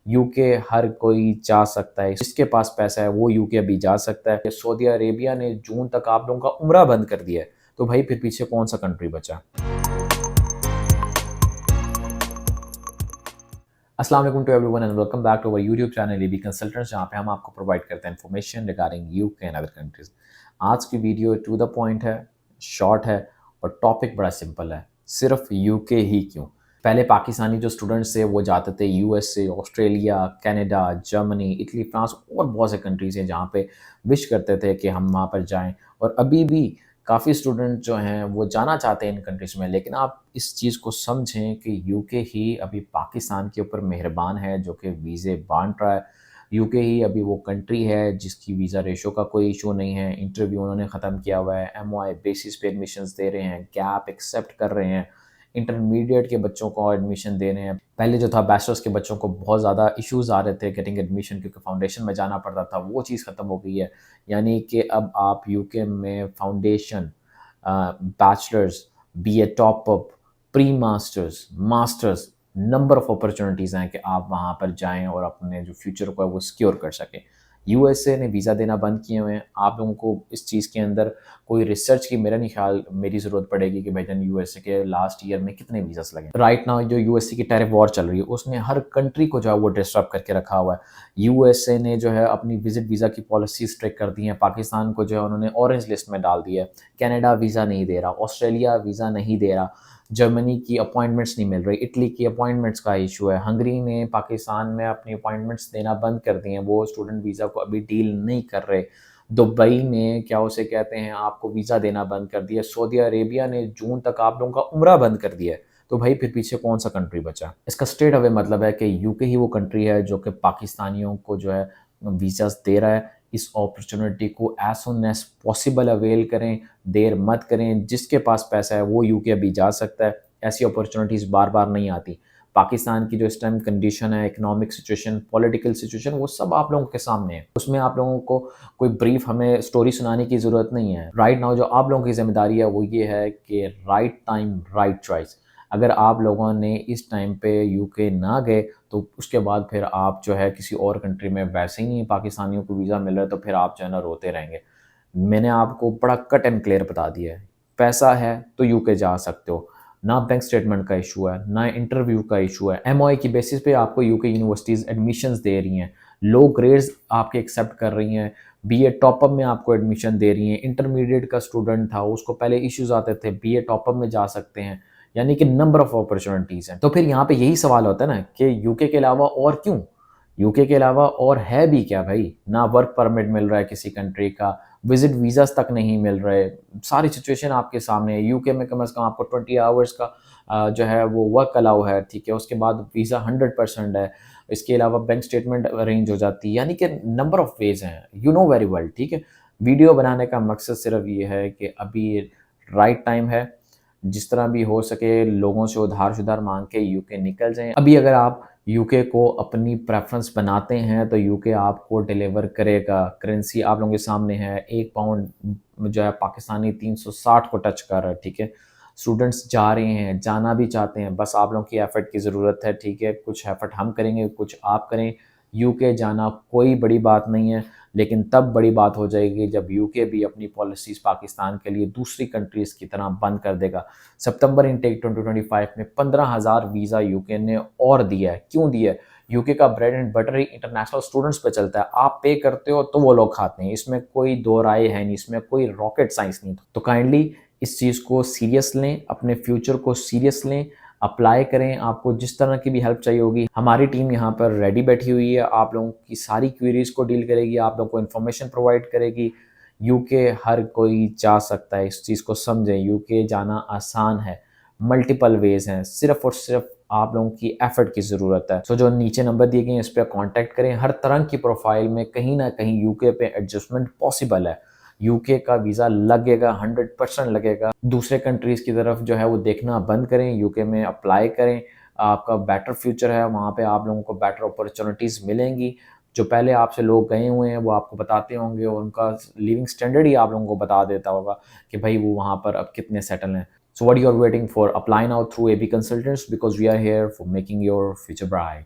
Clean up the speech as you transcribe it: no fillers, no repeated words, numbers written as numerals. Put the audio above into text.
UK हर कोई जा सकता है, जिसके पास पैसा है वो यूके अभी जा सकता है। सऊदी अरेबिया ने जून तक आप लोगों का उम्रा बंद कर दिया है, तो भाई फिर पीछे कौन सा कंट्री बचा? अस्सलाम वालेकुम to everyone and welcome back to our YouTube channel AB consultants, जहाँ पे हम आपको प्रोवाइड करते हैं information regarding UK and other countries. आज की वीडियो टू द पॉइंट है, शॉर्ट है और टॉपिक बड़ा सिंपल है। सिर्फ यूके ही क्यों? पहले पाकिस्तानी जो स्टूडेंट्स थे वो जाते थे USA, Australia, Canada, Germany, Italy, France और बहुत से कंट्रीज़ हैं जहाँ पे विश करते थे कि हम वहाँ पर जाएं। और अभी भी काफ़ी स्टूडेंट जो हैं वो जाना चाहते हैं इन कंट्रीज़ में, लेकिन आप इस चीज़ को समझें कि यूके ही अभी पाकिस्तान के ऊपर मेहरबान है जो कि वीज़े बांट रहा है। यूके ही अभी वो कंट्री है जिसकी वीज़ा रेशो का कोई इशू नहीं है। इंटरव्यू उन्होंने ख़त्म किया हुआ है, एमओआई बेसिस पे एडमिशन्स दे रहे हैं, गैप एक्सेप्ट कर रहे हैं, इंटरमीडिएट के बच्चों को एडमिशन दे रहे हैं। पहले जो था बैचलर्स के बच्चों को बहुत ज़्यादा इश्यूज़ आ रहे थे गेटिंग एडमिशन, क्योंकि फाउंडेशन में जाना पड़ता था, वो चीज़ ख़त्म हो गई है। यानी कि अब आप यूके में foundation, bachelors, BA top up, pre masters, masters, number of opportunities हैं कि आप वहाँ पर जाएँ और अपने जो फ्यूचर को है वो सिक्योर कर सकें। यूएसए ने वीज़ा देना बंद किए हुए हैं। आप लोगों को इस चीज़ के अंदर कोई रिसर्च की मेरा नहीं ख्याल मेरी ज़रूरत पड़ेगी कि भाईजान यूएसए के लास्ट ईयर में कितने वीज़ास लगे। राइट नाउ जो यूएसए की टैरिफ वॉर चल रही है उसने हर कंट्री को जो है वो डिस्टर्ब करके रखा हुआ है। यूएसए ने जो है अपनी विजिट वीज़ा की पॉलिसी स्ट्रिक्ट कर दी है, पाकिस्तान को जो है उन्होंने ऑरेंज लिस्ट में डाल दिया है। कनाडा वीज़ा नहीं दे रहा, ऑस्ट्रेलिया वीज़ा नहीं दे रहा, जर्मनी की अपॉइंटमेंट्स नहीं मिल रही, इटली की अपॉइंटमेंट्स का इशू है, हंगरी ने पाकिस्तान में अपनी अपॉइंटमेंट्स देना बंद कर दिए हैं, वो स्टूडेंट वीज़ा को अभी डील नहीं कर रहे। दुबई ने क्या उसे कहते हैं आपको वीज़ा देना बंद कर दिया। सऊदी अरेबिया ने जून तक आप लोगों का उम्रा बंद कर दिया है, तो भाई फिर पीछे कौन सा कंट्री बचा? इसका स्ट्रेट अवे मतलब है कि यूके ही वो कंट्री है जो कि पाकिस्तानियों को जो है वीज़ास दे रहा है। इस अपॉर्चुनिटी को as soon as possible avail करें, देर मत करें। जिसके पास पैसा है वो यूके अभी जा सकता है। ऐसी अपॉर्चुनिटीज़ बार बार नहीं आती। पाकिस्तान की जो इस टाइम कंडीशन है, इकोनॉमिक सिचुएशन, पॉलिटिकल सिचुएशन, वो सब आप लोगों के सामने है। उसमें आप लोगों को कोई ब्रीफ हमें स्टोरी सुनाने की ज़रूरत नहीं है। राइट नाउ जो आप लोगों की ज़िम्मेदारी है वो ये है कि राइट टाइम राइट चॉइस। अगर आप लोगों ने इस टाइम पे यूके ना गए तो उसके बाद फिर आप जो है किसी और कंट्री में वैसे ही नहीं पाकिस्तानियों को वीज़ा मिल रहा है, तो फिर आप जो है ना रोते रहेंगे। मैंने आपको बड़ा कट एंड क्लियर बता दिया है, पैसा है तो यूके जा सकते हो। ना बैंक स्टेटमेंट का इशू है, ना इंटरव्यू का इशू है। एमओआई की बेसिस पे आपको यूके यूनिवर्सिटीज़ एडमिशन्स दे रही हैं, लो ग्रेड्स आपके एक्सेप्ट कर रही हैं, बीए टॉपअप में आपको एडमिशन दे रही हैं। इंटरमीडिएट का स्टूडेंट था, उसको पहले इश्यूज आते थे, बीए टॉपअप में जा सकते हैं। यानी कि नंबर ऑफ अपॉर्चुनिटीज़ हैं। तो फिर यहाँ पे यही सवाल होता है ना कि यूके के अलावा और क्यों? यूके के अलावा और है भी क्या भाई? ना वर्क परमिट मिल रहा है किसी कंट्री का, विजिट वीज़ास तक नहीं मिल रहे, सारी सिचुएशन आपके सामने है। यूके में कम से कम आपको 20 आवर्स का जो है वो वर्क अलाउ है, ठीक है? उसके बाद वीज़ा 100% है। इसके अलावा बैंक स्टेटमेंट अरेंज हो जाती है, यानी कि नंबर ऑफ वेज़ हैं, यू नो वेरी वेल, ठीक है? वीडियो बनाने का मकसद सिर्फ ये है कि अभी राइट टाइम है, जिस तरह भी हो सके लोगों से उधार-सुधार माँग के यूके निकल जाएँ। अभी अगर आप यूके को अपनी प्रेफ़रेंस बनाते हैं तो यूके आपको डिलीवर करेगा। करेंसी आप लोगों के सामने है, 1 पाउंड जो है पाकिस्तानी 360 को टच कर रहा है, ठीक है? स्टूडेंट्स जा रहे हैं, जाना भी चाहते हैं, बस आप लोगों की एफ़र्ट की ज़रूरत है, ठीक है? कुछ एफ़र्ट हम करेंगे, कुछ आप करें। यूके जाना कोई बड़ी बात नहीं है, लेकिन तब बड़ी बात हो जाएगी जब यूके भी अपनी पॉलिसीज़ पाकिस्तान के लिए दूसरी कंट्रीज़ की तरह बंद कर देगा। सितंबर इनटेक 2025 में 15,000 वीज़ा यूके ने और दिया है। क्यों दिया है? यूके का bread and butter he international students पे चलता है। आप पे करते हो तो वो लोग खाते हैं, इसमें कोई दो राय है नहीं, इसमें कोई रॉकेट साइंस नहीं। तो काइंडली इस चीज़ को सीरियस लें, अपने फ्यूचर को सीरियस लें, अप्लाई करें। आपको जिस तरह की भी हेल्प चाहिए होगी, हमारी टीम यहाँ पर रेडी बैठी हुई है, आप लोगों की सारी क्वेरीज को डील करेगी, आप लोगों को इन्फॉर्मेशन प्रोवाइड करेगी। यूके हर कोई जा सकता है, इस चीज़ को समझें। यूके जाना आसान है, मल्टीपल वेज हैं, सिर्फ और सिर्फ आप लोगों की एफर्ट की ज़रूरत है। जो नीचे नंबर दिए गए हैं इस पर कॉन्टैक्ट करें। हर तरह की प्रोफाइल में कहीं ना कहीं यूके पे एडजस्टमेंट पॉसिबल है। यूके का वीज़ा लगेगा, 100% लगेगा। दूसरे कंट्रीज़ की तरफ जो है वो देखना बंद करें, यूके में अप्लाई करें। आपका बेटर फ्यूचर है, वहाँ पे आप लोगों को बेटर अपॉर्चुनिटीज़ मिलेंगी। जो पहले आपसे लोग गए हुए हैं वो आपको बताते होंगे, और उनका लिविंग स्टैंडर्ड ही आप लोगों को बता देता होगा कि भाई वो वहाँ पर अब कितने सेटल हैं। So what you are waiting for? Apply now through AB consultants, because we are here for making your future bright.